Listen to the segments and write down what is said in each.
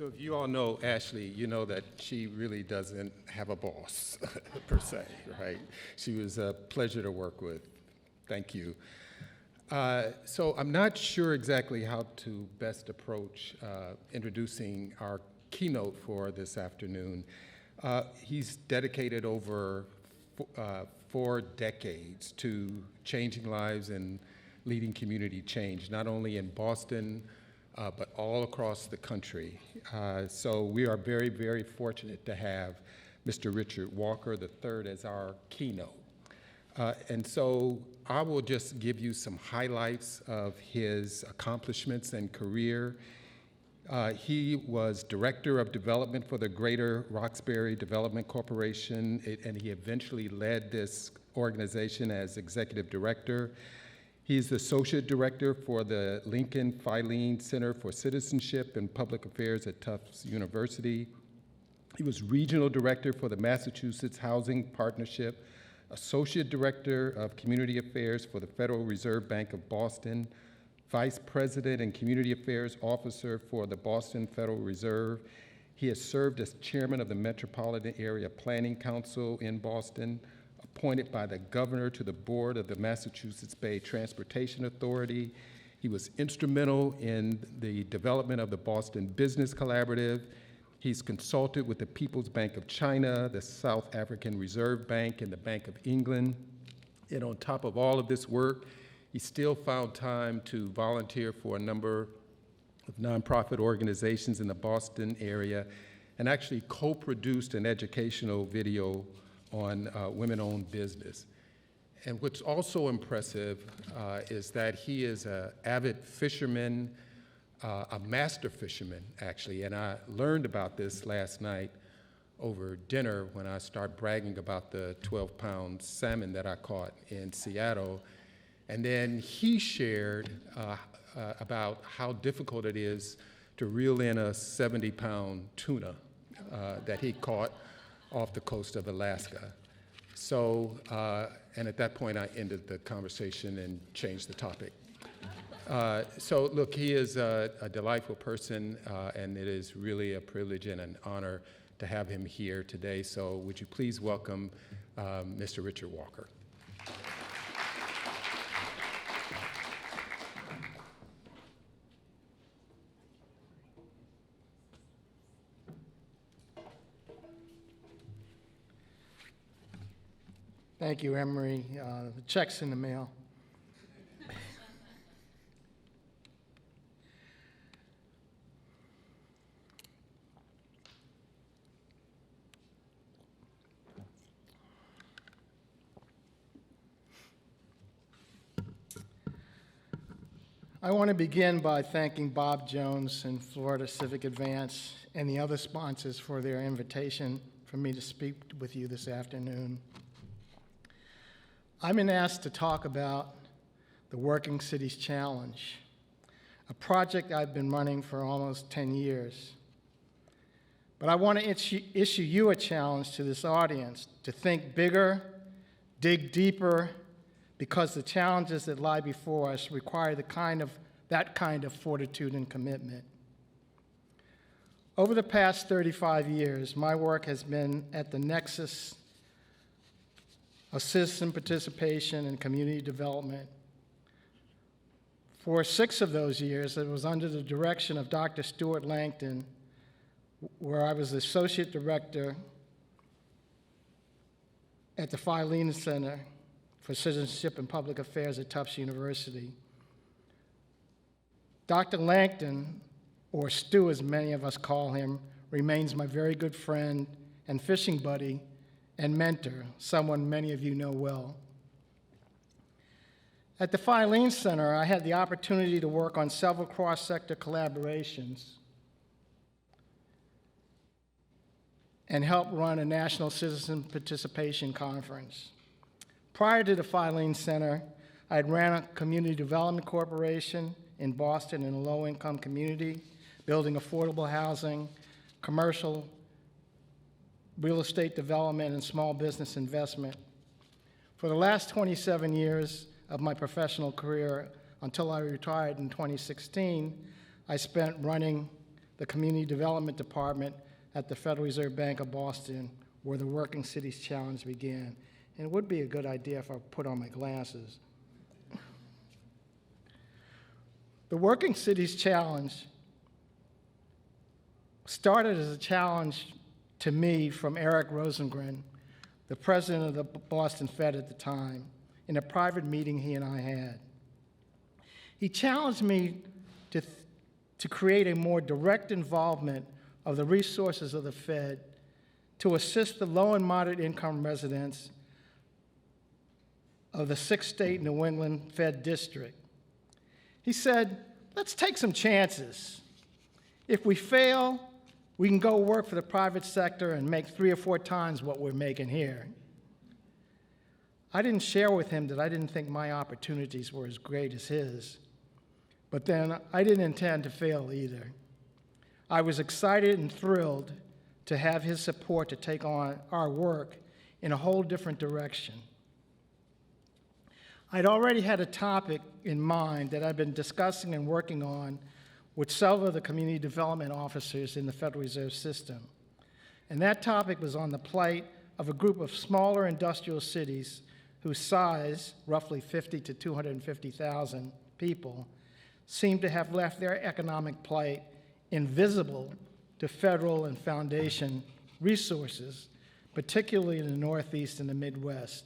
So if you all know Ashley, you know that she really doesn't have a boss, per se, right? She was a pleasure to work with. Thank you. So I'm not sure exactly how to best approach introducing our keynote for this afternoon. He's dedicated over 4 decades to changing lives and leading community change, not only in Boston, but all across the country. So we are very, very fortunate to have Mr. Richard Walker III as our keynote. And so I will just give you some highlights of his accomplishments and career. He was Director of Development for the Greater Roxbury Development Corporation, and he eventually led this organization as Executive Director. He's the Associate Director for the Lincoln Filene Center for Citizenship and Public Affairs at Tufts University. He was Regional Director for the Massachusetts Housing Partnership, Associate Director of Community Affairs for the Federal Reserve Bank of Boston, Vice President and Community Affairs Officer for the Boston Federal Reserve. He has served as Chairman of the Metropolitan Area Planning Council in Boston, appointed by the governor to the board of the Massachusetts Bay Transportation Authority. He was instrumental in the development of the Boston Business Collaborative. He's consulted with the People's Bank of China, the South African Reserve Bank, and the Bank of England. And on top of all of this work, he still found time to volunteer for a number of nonprofit organizations in the Boston area and actually co-produced an educational video on women-owned business. And what's also impressive is that he is an avid fisherman, a master fisherman, actually. And I learned about this last night over dinner when I started bragging about the 12-pound salmon that I caught in Seattle. And then he shared about how difficult it is to reel in a 70-pound tuna that he caught off the coast of Alaska. So, and at that point I ended the conversation and changed the topic. So look, he is a delightful person, and it is really a privilege and an honor to have him here today. So would you please welcome Mr. Richard Walker. Thank you, Emery. The check's in the mail. I want to begin by thanking Bob Jones and Florida Civic Advance and the other sponsors for their invitation for me to speak with you this afternoon. I've been asked to talk about the Working Cities Challenge, a project I've been running for almost 10 years. But I want to issue you a challenge to this audience to think bigger, dig deeper, because the challenges that lie before us require that kind of fortitude and commitment. Over the past 35 years, my work has been at the nexus of citizen participation and community development. For 6 of those years, it was under the direction of Dr. Stuart Langton, where I was Associate Director at the Filene Center for Citizenship and Public Affairs at Tufts University. Dr. Langton, or Stu as many of us call him, remains my very good friend and fishing buddy and mentor, someone many of you know well. At the Filene Center, I had the opportunity to work on several cross-sector collaborations and help run a national citizen participation conference. Prior to the Filene Center, I had ran a community development corporation in Boston in a low-income community, building affordable housing, commercial real estate development, and small business investment. For the last 27 years of my professional career, until I retired in 2016, I spent running the Community Development Department at the Federal Reserve Bank of Boston, where the Working Cities Challenge began. And it would be a good idea if I put on my glasses. The Working Cities Challenge started as a challenge to me from Eric Rosengren, the president of the Boston Fed at the time, in a private meeting he and I had. He challenged me to create a more direct involvement of the resources of the Fed to assist the low and moderate income residents of the 6-state New England Fed district. He said, let's take some chances. If we fail, we can go work for the private sector and make 3 or 4 times what we're making here. I didn't share with him that I didn't think my opportunities were as great as his, but then I didn't intend to fail either. I was excited and thrilled to have his support to take on our work in a whole different direction. I'd already had a topic in mind that I'd been discussing and working on with several of the community development officers in the Federal Reserve System. And that topic was on the plight of a group of smaller industrial cities whose size, roughly 50 to 250,000 people, seemed to have left their economic plight invisible to federal and foundation resources, particularly in the Northeast and the Midwest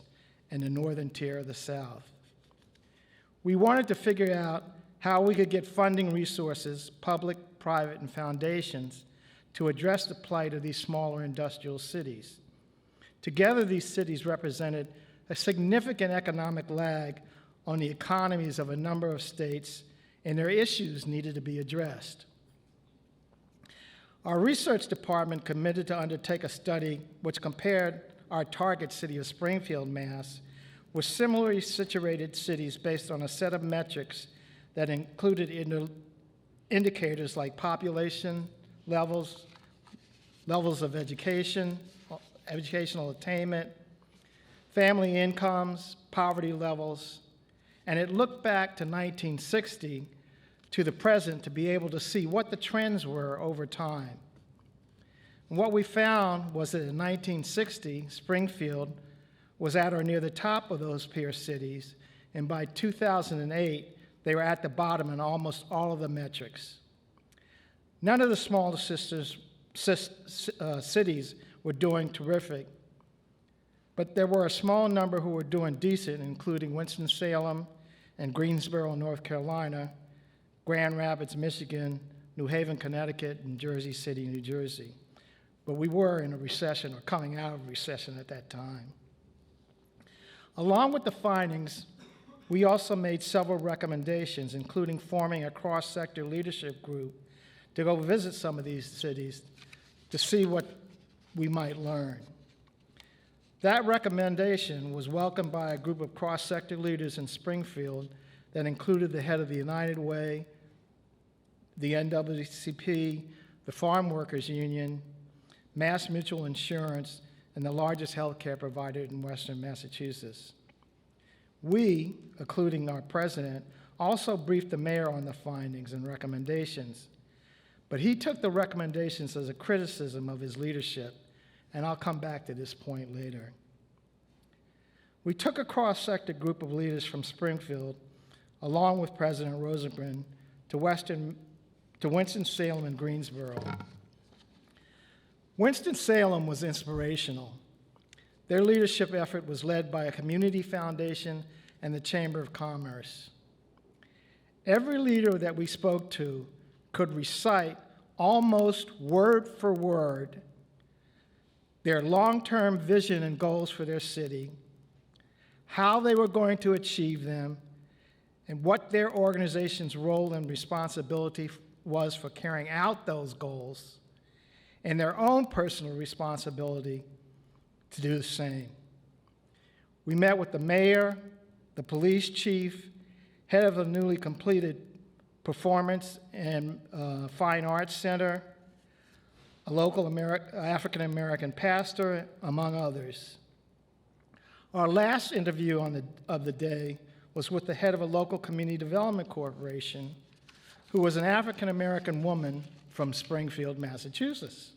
and the northern tier of the South. We wanted to figure out how we could get funding resources, public, private, and foundations, to address the plight of these smaller industrial cities. Together, these cities represented a significant economic lag on the economies of a number of states, and their issues needed to be addressed. Our research department committed to undertake a study which compared our target city of Springfield, Mass., with similarly situated cities based on a set of metrics that included indicators like population levels, levels of education, educational attainment, family incomes, poverty levels, and it looked back to 1960 to the present to be able to see what the trends were over time. And what we found was that in 1960, Springfield was at or near the top of those peer cities, and by 2008, they were at the bottom in almost all of the metrics. None of the smaller cities were doing terrific, but there were a small number who were doing decent, including Winston-Salem and Greensboro, North Carolina, Grand Rapids, Michigan, New Haven, Connecticut, and Jersey City, New Jersey. But we were in a recession or coming out of a recession at that time. Along with the findings, we also made several recommendations, including forming a cross-sector leadership group to go visit some of these cities to see what we might learn. That recommendation was welcomed by a group of cross-sector leaders in Springfield that included the head of the United Way, the NAACP, the Farm Workers Union, Mass Mutual Insurance, and the largest healthcare provider in Western Massachusetts. We, including our president, also briefed the mayor on the findings and recommendations, but he took the recommendations as a criticism of his leadership, and I'll come back to this point later. We took a cross-sector group of leaders from Springfield, along with President Rosengren, to Winston-Salem and Greensboro. Winston-Salem was inspirational. Their leadership effort was led by a community foundation and the Chamber of Commerce. Every leader that we spoke to could recite almost word for word their long-term vision and goals for their city, how they were going to achieve them, and what their organization's role and responsibility was for carrying out those goals, and their own personal responsibility to do the same. We met with the mayor, the police chief, head of the newly completed Performance and Fine Arts Center, a local African-American pastor, among others. Our last interview of the day was with the head of a local community development corporation, who was an African-American woman from Springfield, Massachusetts.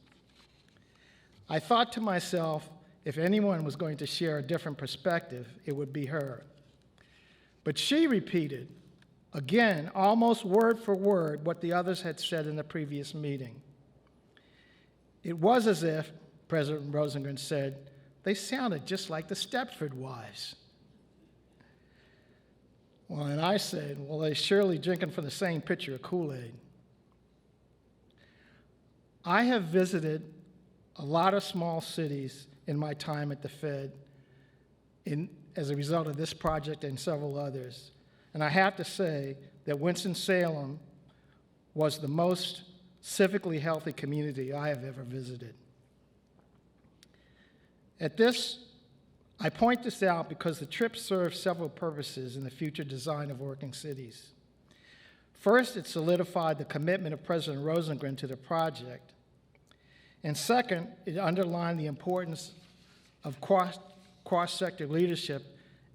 I thought to myself, if anyone was going to share a different perspective, it would be her. But she repeated, again, almost word for word, what the others had said in the previous meeting. It was as if, President Rosengren said, they sounded just like the Stepford wives. Well, and I said, well, they're surely drinking from the same pitcher of Kool-Aid. I have visited a lot of small cities in my time at the Fed as a result of this project and several others. And I have to say that Winston-Salem was the most civically healthy community I have ever visited. I point this out because the trip serves several purposes in the future design of working cities. First, it solidified the commitment of President Rosengren to the project. And second, it underlined the importance of cross-sector leadership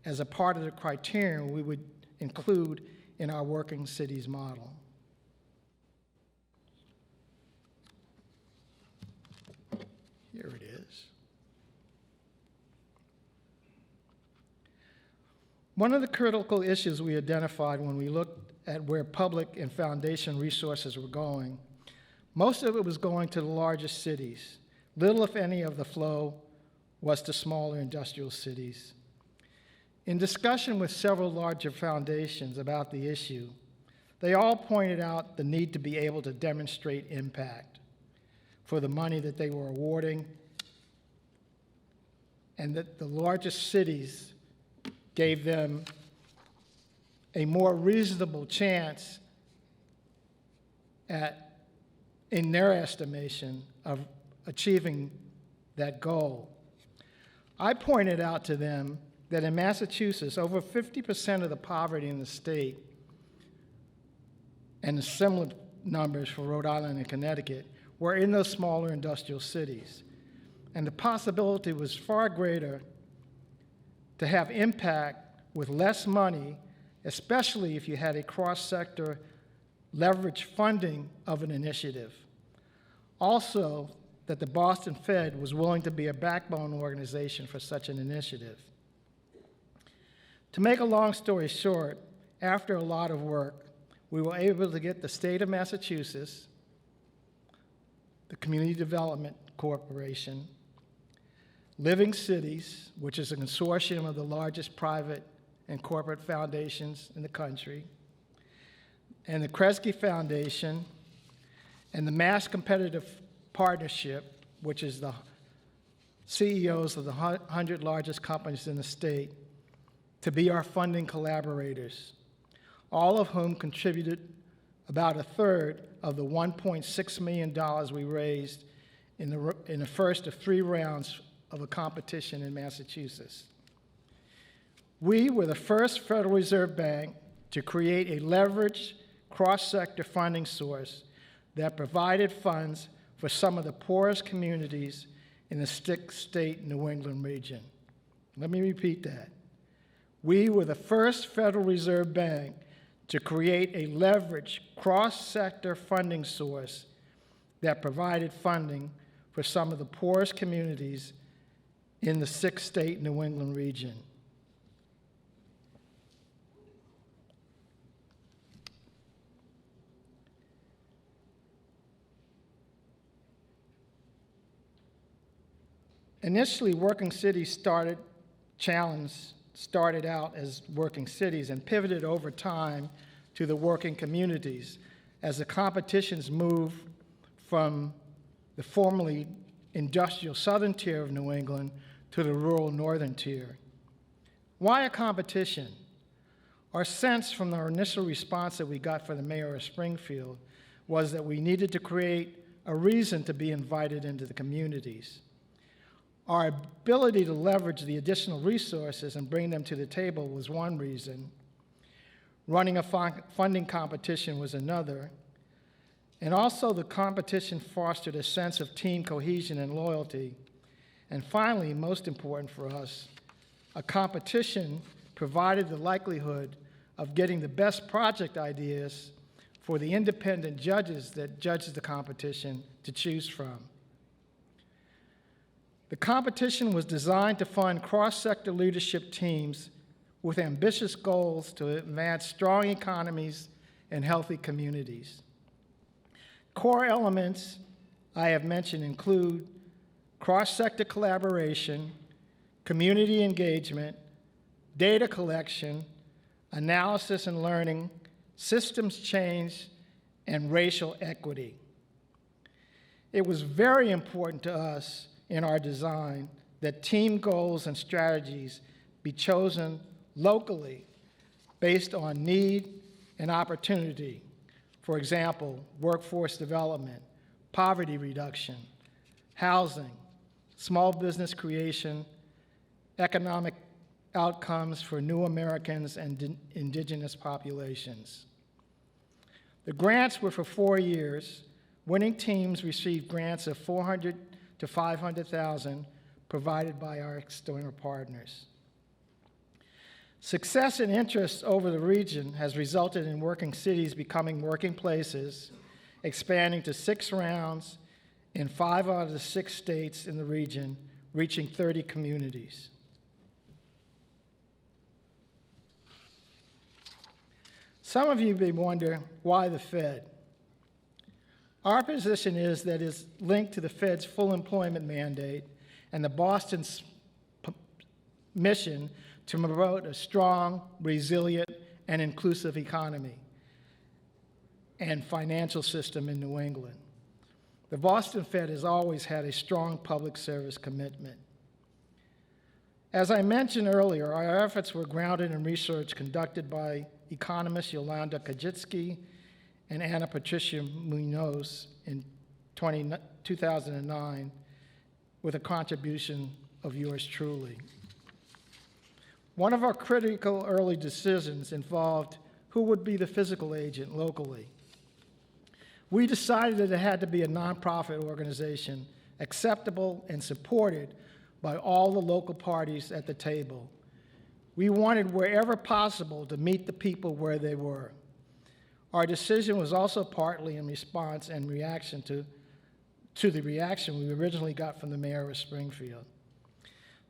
as a part of the criterion we would include in our working cities model. Here it is. One of the critical issues we identified when we looked at where public and foundation resources were going, most of it was going to the largest cities. Little, if any, of the flow was to smaller industrial cities. In discussion with several larger foundations about the issue, they all pointed out the need to be able to demonstrate impact for the money that they were awarding, and that the largest cities gave them a more reasonable chance at, in their estimation, of achieving that goal. I pointed out to them that in Massachusetts, over 50% of the poverty in the state, and the similar numbers for Rhode Island and Connecticut, were in those smaller industrial cities. And the possibility was far greater to have impact with less money, especially if you had a cross-sector leverage funding of an initiative. Also, that the Boston Fed was willing to be a backbone organization for such an initiative. To make a long story short, after a lot of work, we were able to get the state of Massachusetts, the Community Development Corporation, Living Cities, which is a consortium of the largest private and corporate foundations in the country, and the Kresge Foundation, and the Mass Competitive Partnership, which is the CEOs of the 100 largest companies in the state, to be our funding collaborators, all of whom contributed about a third of the $1.6 million we raised in the first of 3 rounds of a competition in Massachusetts. We were the first Federal Reserve Bank to create a leveraged cross-sector funding source that provided funds for some of the poorest communities in the six-state New England region. Let me repeat that. We were the first Federal Reserve Bank to create a leveraged cross-sector funding source that provided funding for some of the poorest communities in the six-state New England region. Initially, working cities started out as working cities and pivoted over time to the working communities as the competitions moved from the formerly industrial southern tier of New England to the rural northern tier. Why a competition? Our sense from our initial response that we got from the mayor of Springfield was that we needed to create a reason to be invited into the communities. Our ability to leverage the additional resources and bring them to the table was one reason. Running a funding competition was another. And also the competition fostered a sense of team cohesion and loyalty. And finally, most important for us, a competition provided the likelihood of getting the best project ideas for the independent judges that judges the competition to choose from. The competition was designed to fund cross-sector leadership teams with ambitious goals to advance strong economies and healthy communities. Core elements I have mentioned include cross-sector collaboration, community engagement, data collection, analysis and learning, systems change, and racial equity. It was very important to us in our design that team goals and strategies be chosen locally based on need and opportunity. For example, workforce development, poverty reduction, housing, small business creation, economic outcomes for new Americans and indigenous populations. The grants were for 4 years. Winning teams received grants of $400,000 to $500,000 provided by our external partners. Success and interest over the region has resulted in working cities becoming working places, expanding to 6 rounds in 5 out of the 6 states in the region, reaching 30 communities. Some of you may wonder, why the Fed? Our position is that it's linked to the Fed's full employment mandate and the Boston's mission to promote a strong, resilient, and inclusive economy and financial system in New England. The Boston Fed has always had a strong public service commitment. As I mentioned earlier, our efforts were grounded in research conducted by economists Yolanda Kajitsky and Ana Patricia Munoz in 2009, with a contribution of yours truly. One of our critical early decisions involved who would be the physical agent locally. We decided that it had to be a nonprofit organization, acceptable and supported by all the local parties at the table. We wanted, wherever possible, to meet the people where they were. Our decision was also partly in response and reaction to the reaction we originally got from the mayor of Springfield.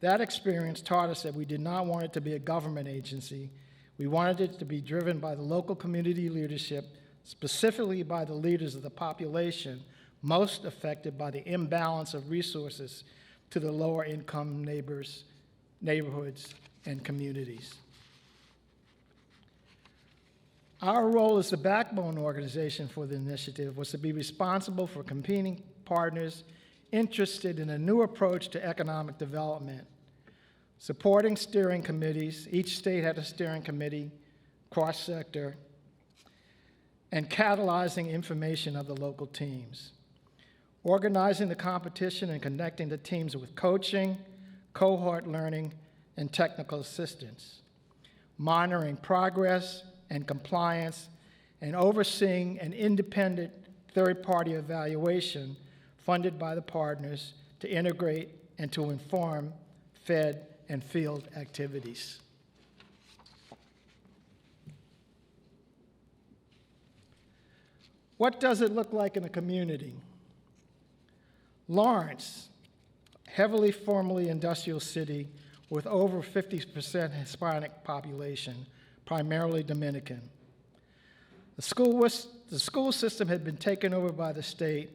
That experience taught us that we did not want it to be a government agency. We wanted it to be driven by the local community leadership, specifically by the leaders of the population most affected by the imbalance of resources to the lower income neighborhoods, and communities. Our role as the backbone organization for the initiative was to be responsible for competing partners interested in a new approach to economic development, supporting steering committees. Each state had a steering committee, cross-sector, and catalyzing information of the local teams, organizing the competition and connecting the teams with coaching, cohort learning, and technical assistance, monitoring progress and compliance, and overseeing an independent third-party evaluation funded by the partners to integrate and to inform Fed and field activities. What does it look like in a community? Lawrence, heavily formerly industrial city with over 50% Hispanic population, primarily Dominican. The school system had been taken over by the state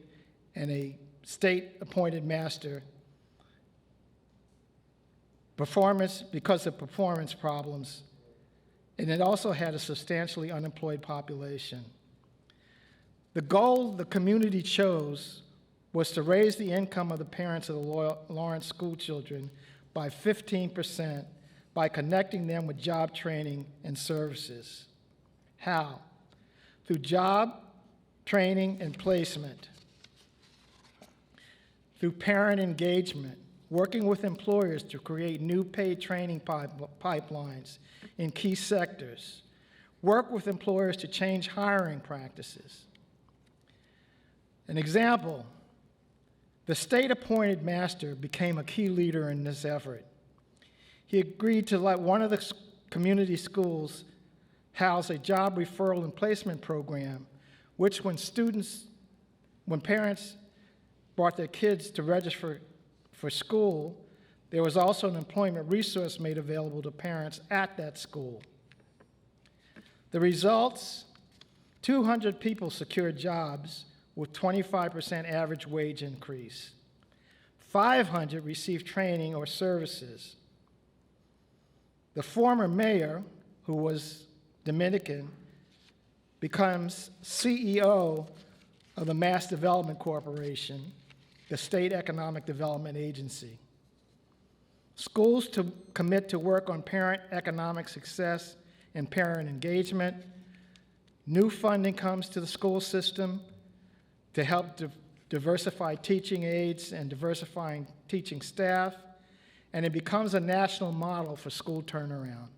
and a state-appointed master because of performance problems, and it also had a substantially unemployed population. The goal the community chose was to raise the income of the parents of the Lawrence school children by 15% by connecting them with job training and services. How? Through job training and placement, through parent engagement, working with employers to create new paid training pipelines in key sectors, work with employers to change hiring practices. An example, the state-appointed master became a key leader in this effort. He agreed to let one of the community schools house a job referral and placement program which when parents brought their kids to register for school, there was also an employment resource made available to parents at that school. The results, 200 people secured jobs with 25% average wage increase. 500 received training or services. The former mayor, who was Dominican, becomes CEO of the Mass Development Corporation, the state economic development agency. Schools to commit to work on parent economic success and parent engagement. New funding comes to the school system to help diversify teaching aides and diversifying teaching staff, and it becomes a national model for school turnaround.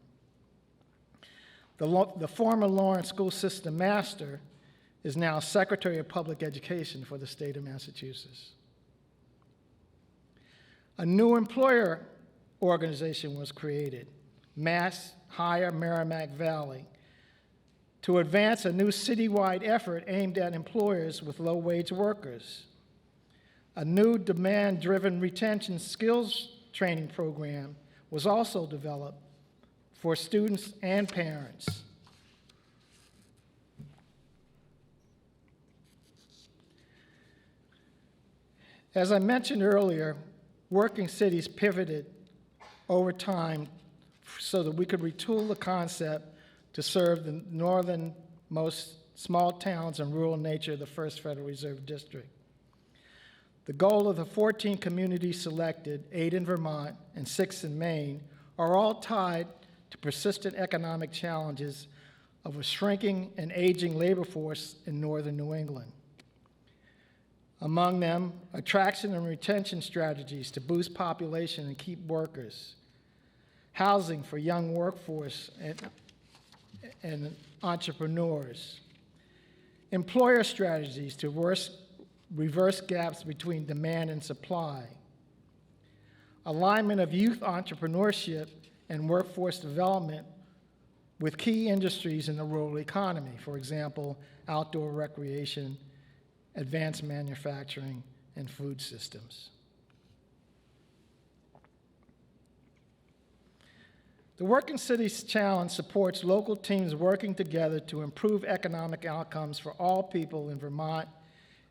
The former Lawrence School System Master is now Secretary of Public Education for the state of Massachusetts. A new employer organization was created, Mass Hire Merrimack Valley, to advance a new citywide effort aimed at employers with low-wage workers. A new demand-driven retention skills training program was also developed for students and parents. As I mentioned earlier, working cities pivoted over time so that we could retool the concept to serve the northernmost small towns and rural nature of the First Federal Reserve District. The goal of the 14 communities selected, 8 in Vermont and 6 in Maine, are all tied to persistent economic challenges of a shrinking and aging labor force in northern New England. Among them, attraction and retention strategies to boost population and keep workers, housing for young workforce and entrepreneurs, employer strategies to reverse gaps between demand and supply, alignment of youth entrepreneurship and workforce development with key industries in the rural economy, for example, outdoor recreation, advanced manufacturing, and food systems. The Working Cities Challenge supports local teams working together to improve economic outcomes for all people in Vermont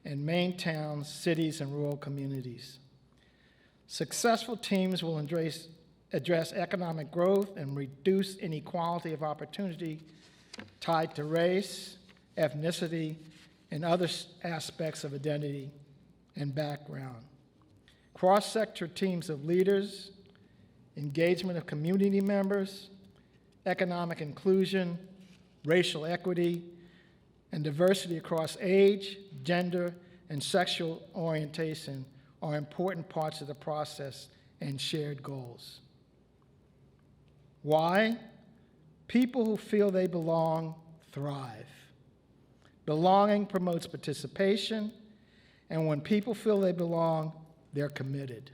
and Maine towns, cities, and rural communities. Successful teams will address economic growth and reduce inequality of opportunity tied to race, ethnicity, and other aspects of identity and background. Cross-sector teams of leaders, engagement of community members, economic inclusion, racial equity, and diversity across age, gender, and sexual orientation are important parts of the process and shared goals. Why? People who feel they belong thrive. Belonging promotes participation, and when people feel they belong, they're committed.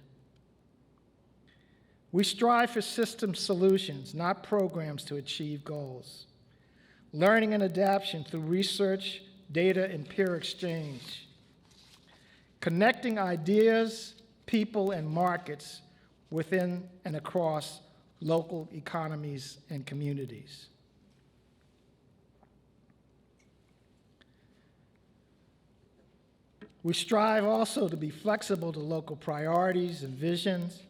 We strive for system solutions, not programs to achieve goals. Learning and adaptation through research, data, and peer exchange. Connecting ideas, people, and markets within and across local economies and communities. We strive also to be flexible to local priorities and visions.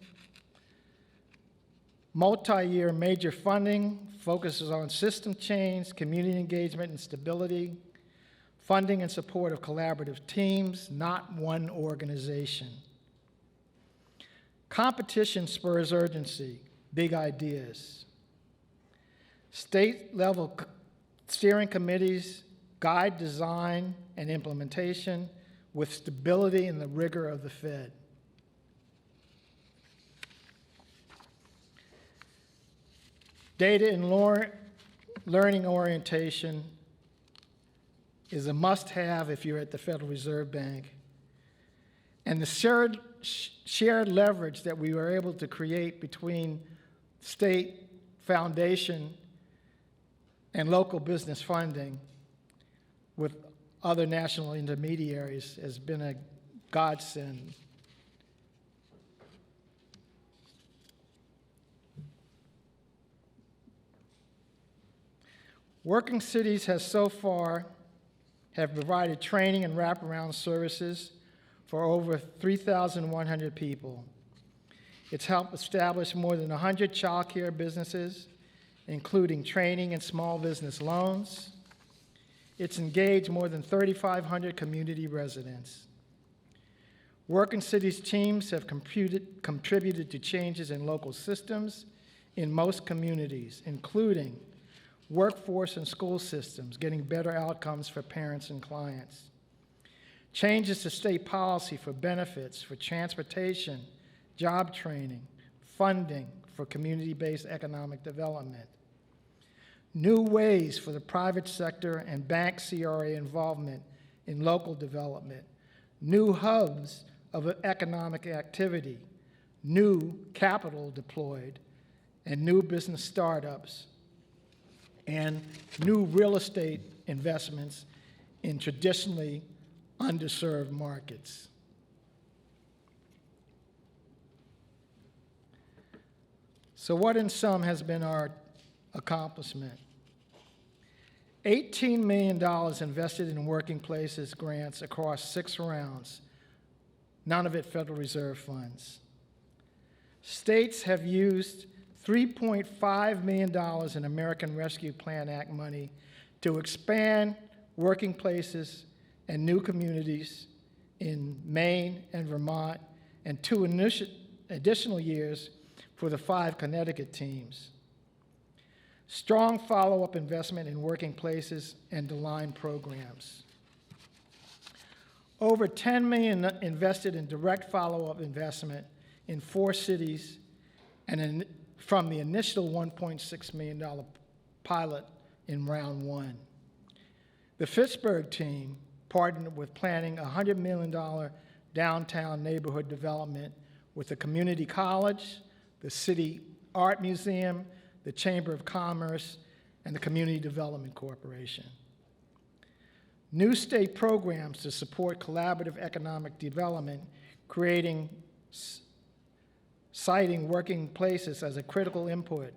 Multi-year major funding focuses on system change, community engagement, and stability, funding and support of collaborative teams, not one organization. Competition spurs urgency, big ideas. State-level steering committees guide design and implementation with stability and the rigor of the Fed. Data and learning orientation is a must-have if you're at the Federal Reserve Bank. And the shared leverage that we were able to create between state, foundation, and local business funding with other national intermediaries has been a godsend. Working Cities has so far have provided training and wraparound services for over 3,100 people. It's helped establish more than 100 child care businesses, including training and small business loans. It's engaged more than 3,500 community residents. Working Cities teams have contributed to changes in local systems in most communities, including workforce and school systems, getting better outcomes for parents and clients. Changes to state policy for benefits, for transportation, job training, funding for community-based economic development. New ways for the private sector and bank CRA involvement in local development. New hubs of economic activity. New capital deployed, and new business startups, and new real estate investments in traditionally underserved markets. So what in sum has been our accomplishment? $18 million invested in working places grants across 6 rounds, none of it Federal Reserve funds. States have used $3.5 million in American Rescue Plan Act money to expand working places and new communities in Maine and Vermont, and 2 additional years for the 5 Connecticut teams. Strong follow-up investment in working places and aligned programs. Over $10 million invested in direct follow-up investment in 4 cities and from the initial $1.6 million pilot in round 1. The Fitchburg team partnered with planning a $100 million downtown neighborhood development with the community college, the City Art Museum, the Chamber of Commerce, and the Community Development Corporation. New state programs to support collaborative economic development, citing working places as a critical input,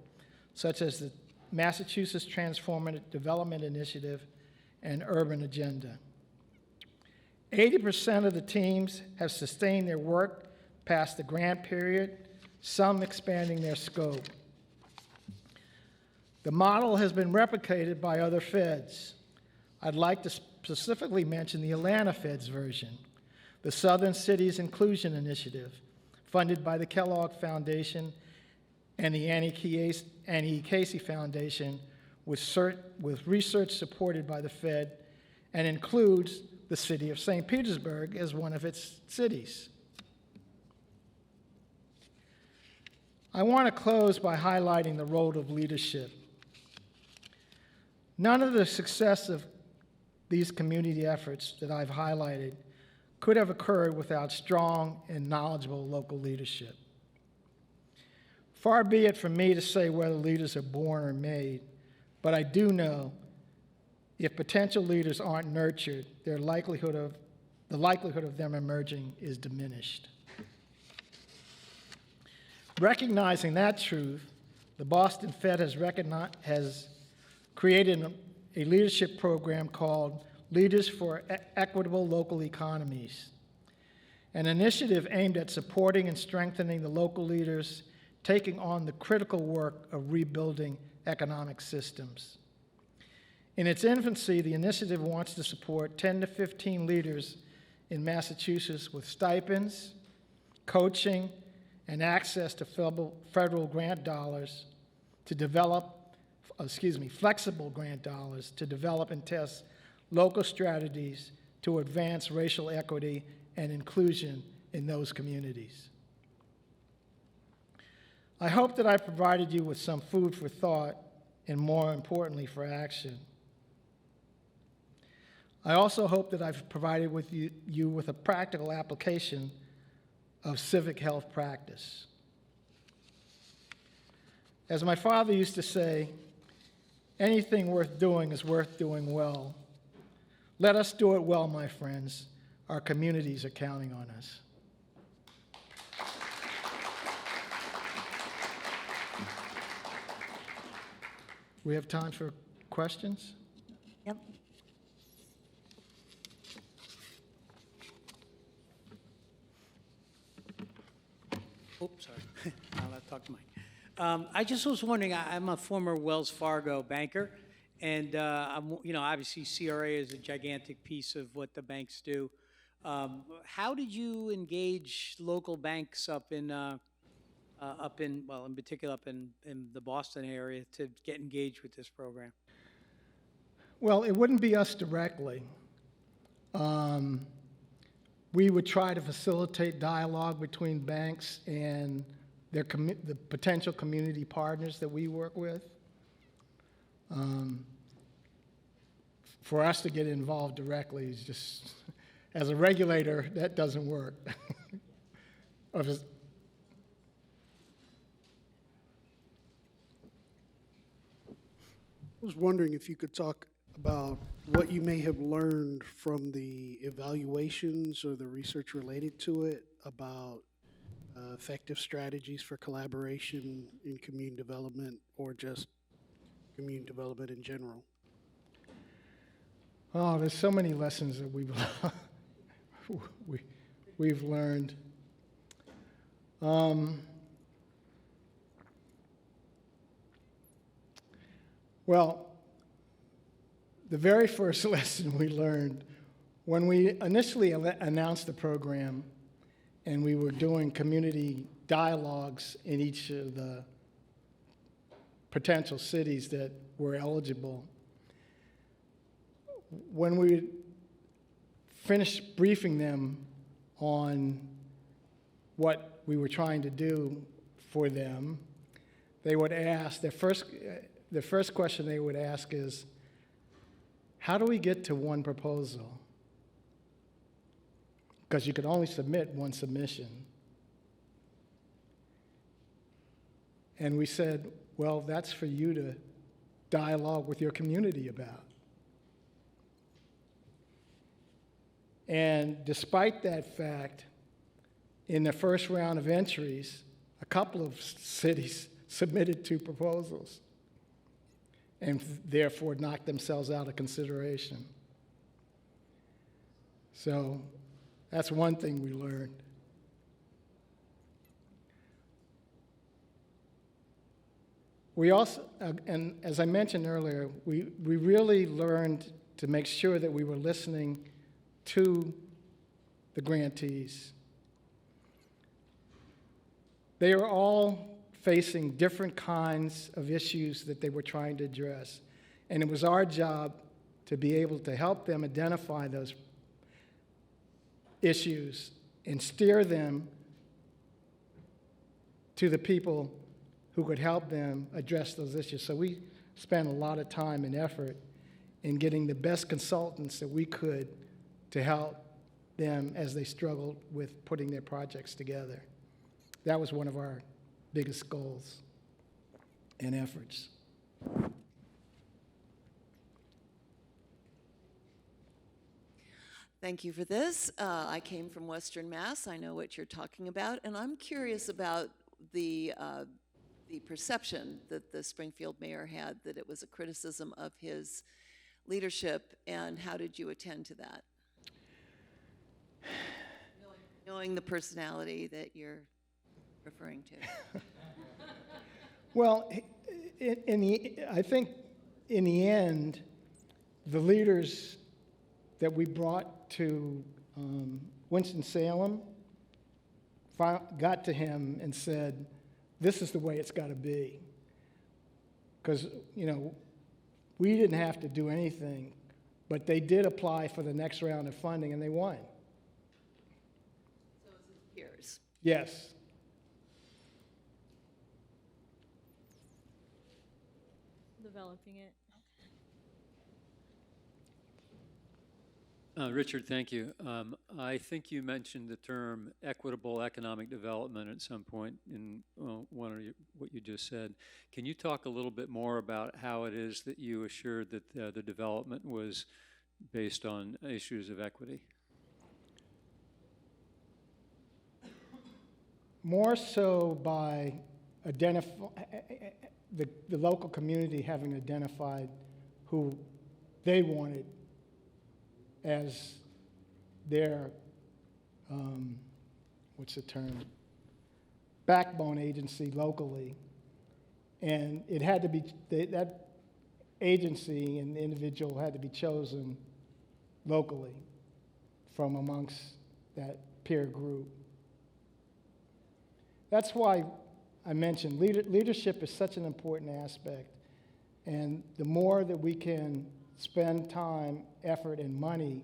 such as the Massachusetts Transformative Development Initiative and Urban Agenda. 80% of the teams have sustained their work past the grant period, some expanding their scope. The model has been replicated by other feds. I'd like to specifically mention the Atlanta Fed's version, the Southern Cities Inclusion Initiative, funded by the Kellogg Foundation and the Annie E. Casey Foundation, with research supported by the Fed, and includes the city of St. Petersburg as one of its cities. I want to close by highlighting the role of leadership. None of the success of these community efforts that I've highlighted could have occurred without strong and knowledgeable local leadership. Far be it from me to say whether leaders are born or made, but I do know if potential leaders aren't nurtured, the likelihood of them emerging is diminished. Recognizing that truth, the Boston Fed has created a leadership program called Leaders for Equitable Local Economies, an initiative aimed at supporting and strengthening the local leaders taking on the critical work of rebuilding economic systems. In its infancy, the initiative wants to support 10 to 15 leaders in Massachusetts with stipends, coaching, and access to federal grant dollars to develop, flexible grant dollars to develop and test local strategies to advance racial equity and inclusion in those communities. I hope that I provided you with some food for thought and, more importantly, for action. I also hope that I've provided you with a practical application of civic health practice. As my father used to say, anything worth doing is worth doing well. Let us do it well, my friends. Our communities are counting on us. We have time for questions? Yep. Oops, sorry. I'll have to talk to Mike. I just was wondering, I'm a former Wells Fargo banker, and obviously CRA is a gigantic piece of what the banks do. How did you engage local banks in particular up in the Boston area to get engaged with this program? Well, it wouldn't be us directly. We would try to facilitate dialogue between banks and the potential community partners that we work with. For us to get involved directly is just, as a regulator, that doesn't work. I was wondering if you could talk about what you may have learned from the evaluations or the research related to it about effective strategies for collaboration in community development or just community development in general. Oh, there's so many lessons that we've learned. Well, the very first lesson we learned when we initially announced the program and we were doing community dialogues in each of the potential cities that were eligible, when we finished briefing them on what we were trying to do for them, they would ask, the first question they would ask is, how do we get to one proposal? Because you could only submit one submission. And we said, well, that's for you to dialogue with your community about. And despite that fact, in the first round of entries, a couple of cities submitted 2 proposals and therefore knocked themselves out of consideration. So that's one thing we learned. We also, and as I mentioned earlier, we really learned to make sure that we were listening to the grantees. They are all facing different kinds of issues that they were trying to address. And it was our job to be able to help them identify those issues and steer them to the people who could help them address those issues. So we spent a lot of time and effort in getting the best consultants that we could to help them as they struggled with putting their projects together. That was one of our biggest goals and efforts. Thank you for this. I came from Western Mass. I know what you're talking about, and I'm curious about the perception that the Springfield mayor had that it was a criticism of his leadership, and how did you attend to that? Knowing the personality that you're referring to. Well, I think in the end, the leaders that we brought to Winston-Salem got to him and said, this is the way it's got to be. Because, we didn't have to do anything, but they did apply for the next round of funding and they won. So it's his peers. Yes. Developing it. Richard, thank you. I think you mentioned the term equitable economic development at some point in what you just said. Can you talk a little bit more about how it is that you assured that the development was based on issues of equity? More so by the local community having identified who they wanted as their, what's the term, backbone agency locally. And it had to be, that agency and individual had to be chosen locally from amongst that peer group. That's why I mentioned leadership is such an important aspect. And the more that we can spend time, effort, and money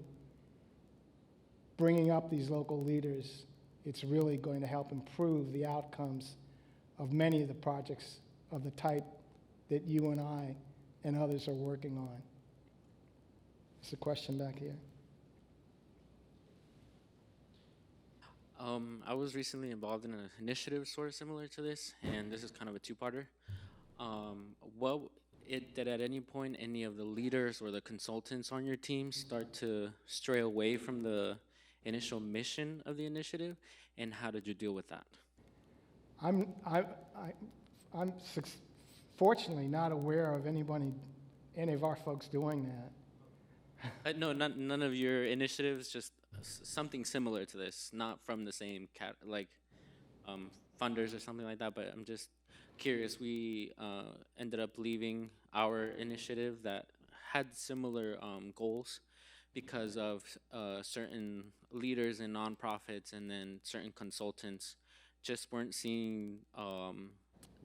bringing up these local leaders, it's really going to help improve the outcomes of many of the projects of the type that you and I and others are working on. There's a question back here. I was recently involved in an initiative sort of similar to this, and this is kind of a two-parter. Did at any point any of the leaders or the consultants on your team start to stray away from the initial mission of the initiative, and how did you deal with that? I'm fortunately not aware of any of our folks doing that. No, none of your initiatives, just something similar to this, not from the same funders or something like that, but I'm just curious. We ended up leaving our initiative that had similar goals because of certain leaders in nonprofits and then certain consultants just weren't seeing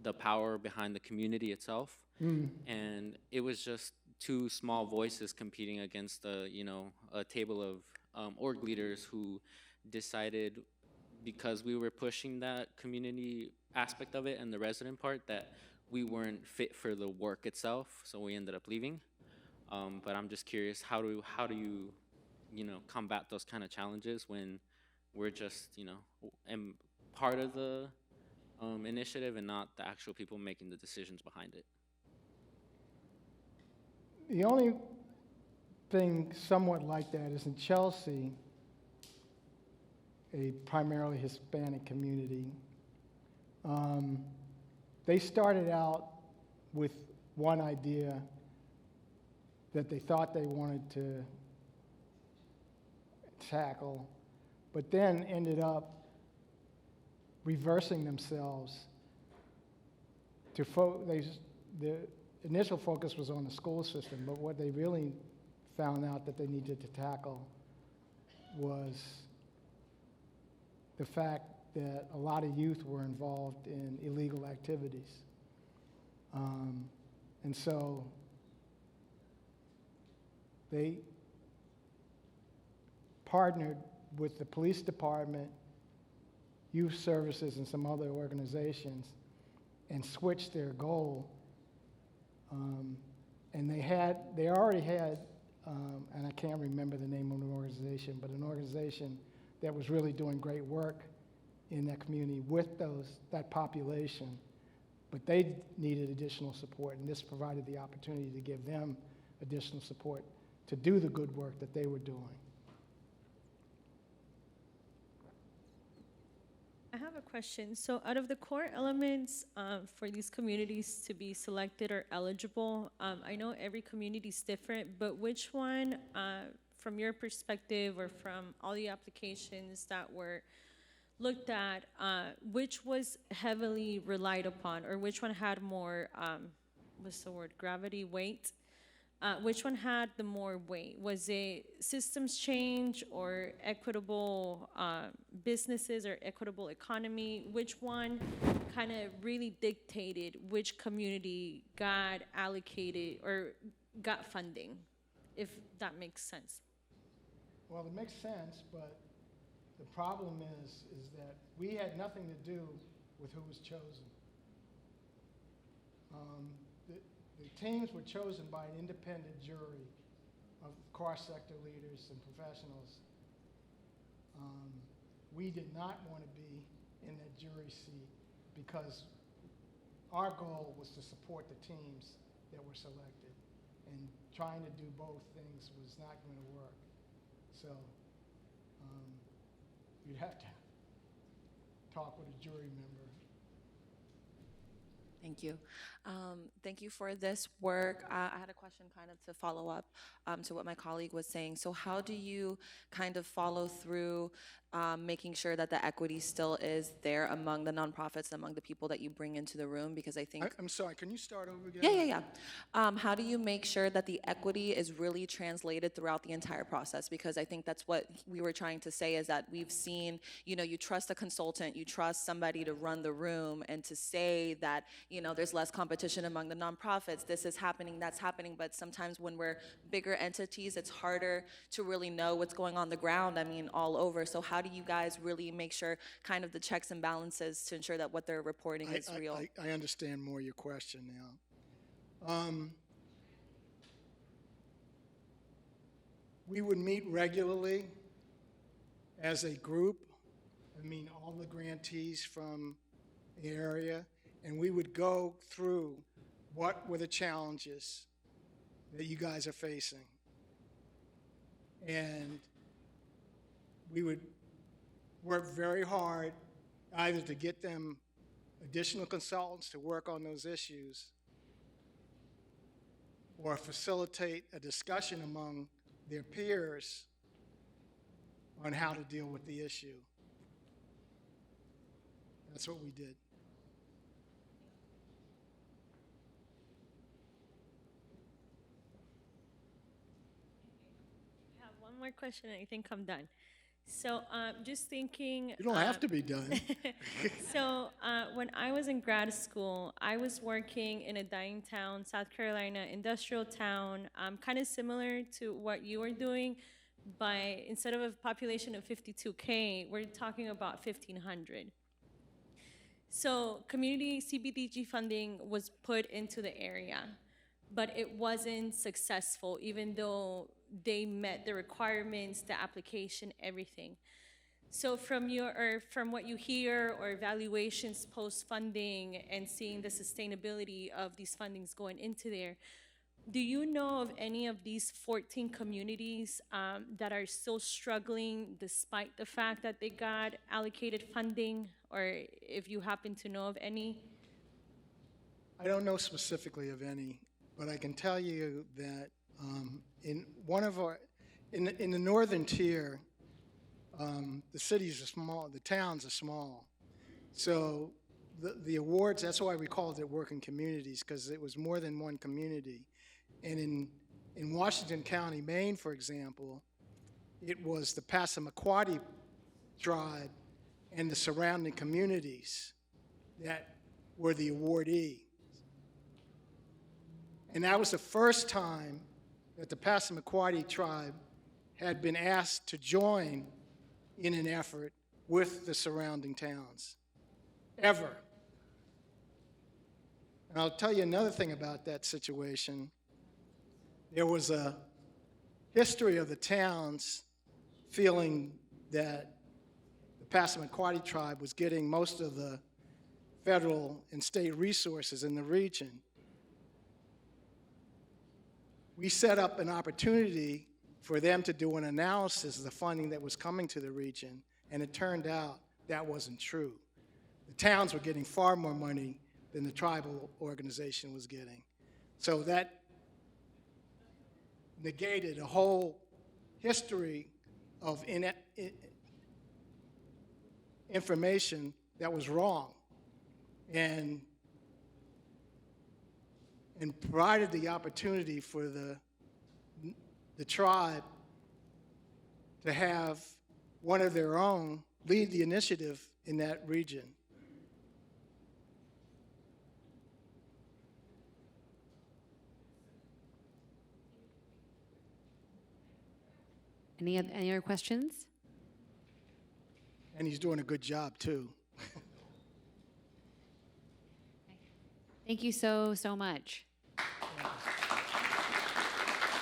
the power behind the community itself. And it was just two small voices competing against a table of org leaders who decided, because we were pushing that community aspect of it and the resident part, that we weren't fit for the work itself, so we ended up leaving. But I'm just curious, how do you combat those kind of challenges when we're just part of the initiative and not the actual people making the decisions behind it? The only thing somewhat like that is in Chelsea, a primarily Hispanic community. They started out with one idea that they thought they wanted to tackle, but then ended up reversing themselves to the initial focus was on the school system, but what they really found out that they needed to tackle was the fact that a lot of youth were involved in illegal activities. And so they partnered with the police department, youth services, and some other organizations and switched their goal. And they already had, and I can't remember the name of the organization, but an organization that was really doing great work in that community with that population, but they needed additional support, and this provided the opportunity to give them additional support to do the good work that they were doing. I have a question. So out of the core elements for these communities to be selected or eligible, I know every community is different, but which one, from your perspective or from all the applications that were looked at, which was heavily relied upon, or which one had more, what's the word, gravity, weight? Which one had the more weight? Was it systems change or equitable businesses or equitable economy? Which one kind of really dictated which community got allocated or got funding, if that makes sense? Well, it makes sense, but the problem is that we had nothing to do with who was chosen. The teams were chosen by an independent jury of cross-sector leaders and professionals. We did not want to be in that jury seat because our goal was to support the teams that were selected. And trying to do both things was not going to work. So you'd have to talk with a jury member. Thank you. Thank you for this work. I had a question kind of to follow up to what my colleague was saying. So how do you kind of follow through making sure that the equity still is there among the nonprofits, among the people that you bring into the room? Because I think I'm sorry, can you start over again? yeah. How do you make sure that the equity is really translated throughout the entire process? Because I think that's what we were trying to say, is that we've seen, you trust a consultant, you trust somebody to run the room, and to say that, there's less competition among the nonprofits, this is happening, that's happening, but sometimes when we're bigger entities, it's harder to really know what's going on the ground, all over. So how do you guys really make sure kind of the checks and balances to ensure that what they're reporting is real? I understand more your question now. We would meet regularly as a group, all the grantees from the area, and we would go through what were the challenges that you guys are facing. And we would work very hard either to get them additional consultants to work on those issues, or facilitate a discussion among their peers on how to deal with the issue. That's what we did. I have one more question, and I think I'm done. So just thinking. You don't have to be done. So when I was in grad school, I was working in a dying town, South Carolina, industrial town, kind of similar to what you are doing, but instead of a population of 52K, we're talking about 1,500. So community CBDG funding was put into the area, but it wasn't successful, even though they met the requirements, the application, everything. So from what you hear, or evaluations post-funding, and seeing the sustainability of these fundings going into there, do you know of any of these 14 communities that are still struggling despite the fact that they got allocated funding, or if you happen to know of any? I don't know specifically of any, but I can tell you that in the northern tier, the cities are small, the towns are small. So the awards, that's why we called it working communities, because it was more than one community. And in Washington County, Maine, for example, it was the Passamaquoddy tribe and the surrounding communities that were the awardee. And that was the first time that the Passamaquoddy tribe had been asked to join in an effort with the surrounding towns, ever. And I'll tell you another thing about that situation. There was a history of the towns feeling that the Passamaquoddy tribe was getting most of the federal and state resources in the region. We set up an opportunity for them to do an analysis of the funding that was coming to the region, and it turned out that wasn't true. The towns were getting far more money than the tribal organization was getting. So that negated a whole history of information that was wrong, and provided the opportunity for the tribe to have one of their own lead the initiative in that region. Any other questions? And he's doing a good job, too. Thank you so much. Thank you.